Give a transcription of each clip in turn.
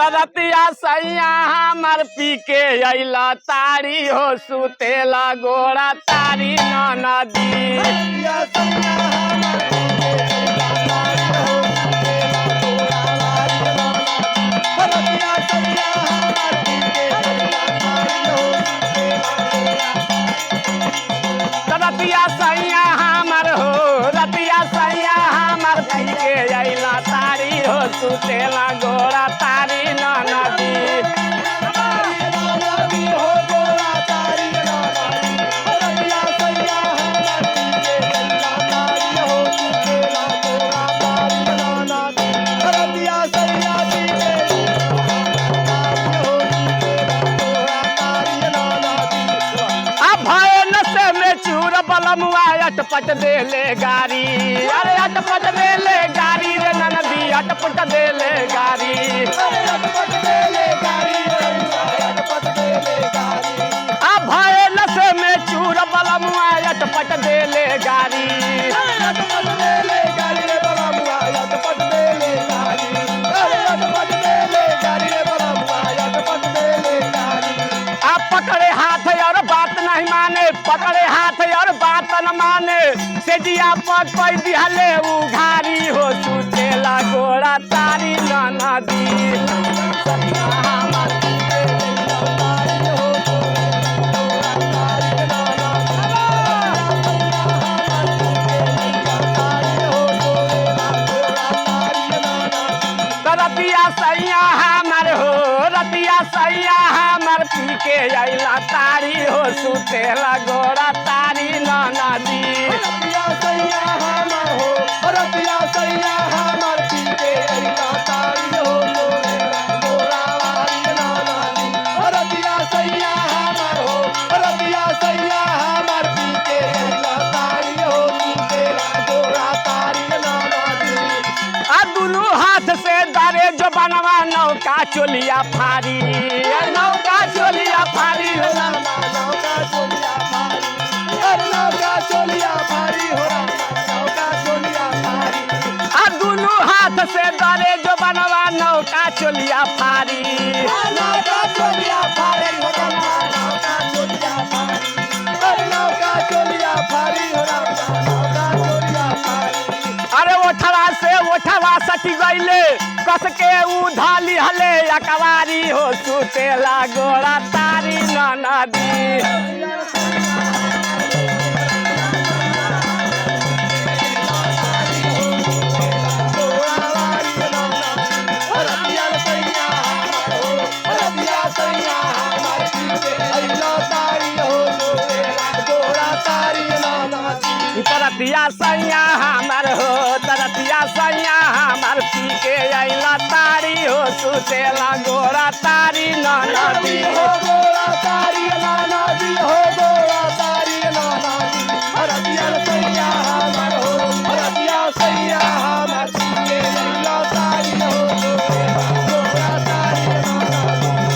रतिया सैया हमर पी के अइला तारी हो सुतेला गोड़ा तारी नदी। रतिया सैया हमर हो रतिया सैया हमर पी के अइला तारी हो सुतेला गोड़ा तारी नदी। अटपट दे ले गारी अरे अटपट दे ले गारी रे ननदी अटपट दे ले गारी अटपट दे ले गारी अटपट दे ले गारी। अब भय नशे में चूर बलमुआ अटपट दे ले गारी अटपट दे ले गारी रे बलमुआ अटपट दे ले गारी अटपट दे ले गारी रे बलमुआ अटपट दे ले गारी। अब पकड़े हाथ और बात नहीं माने पकड़े हाथ और बात न माने से जिया पग पै दिहले उघारी हो सुतेला गोड़ा तारी नदी। रतिया सैया हमर हो रतिया सैया हमर पी के अइला तारी हो सुतेला गोड़ा तारी नदी। रतिया सैया हमर हो रतिया सैया हमर पी के अइला तारी हो गोड़ा तारी नदी। रतिया सैया हमर हो रतिया सैया हमर पी के अइला तारी हो गोड़ा तारी नदी। आ दुनू हाथ से दारे जो बनवा नौका चोलिया फारी नौका चोलिया फारी हो नौका चोलिया फारी नौका चोलिया फारी हो नौका चोलिया फारी। आ दुनू हाथ से दारे जो बनवा नौका चोलिया फारी नौका चोलिया फारी हो नौका चोलिया फारी नौका चोलिया फारी हो नौका चोलिया फारी। अरे ओठवा से ओठवा सटी गईले कस के उधाली हले अकवारी हो सुतेला गोड़ा तारी नदी। तरतिया सैया हमर हो तरतिया सैया हमर पी के अइला तारी हो सुतेला गोड़ा तारी नदी। गोड़ा तारी नदी हो गोड़ा तारी नदी। तरतिया सैया हमर हो तरतिया सैया हमर पी के अइला तारी हो गोड़ा तारी नदी।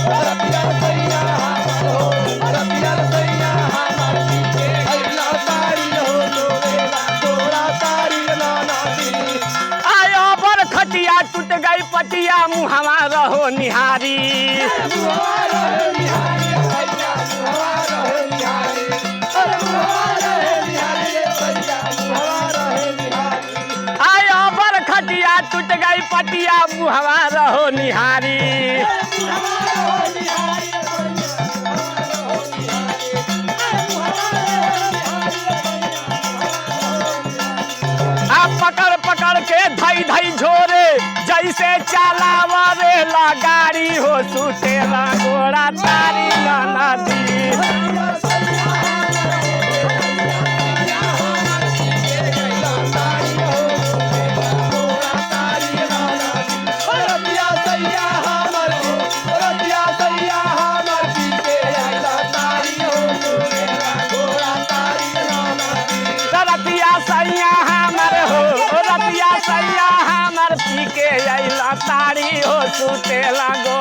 तरतिया सैया हमर हो तरतिया सैया हमर पी के अइला तारी हो खटिया टूट गई पटिया मुहवा रहो निहारी आय बर खटिया टूट गई पटिया मुहवा रहो निहारी। पकड़ पकड़ के धई धई झोरे जैसे चलावरे ला गाड़ी हो सुतेला गोड़ा तारी नदी। रतिया सैया हमर हो रतिया सैया हमर पी के अइला तारी हो सुतेला गो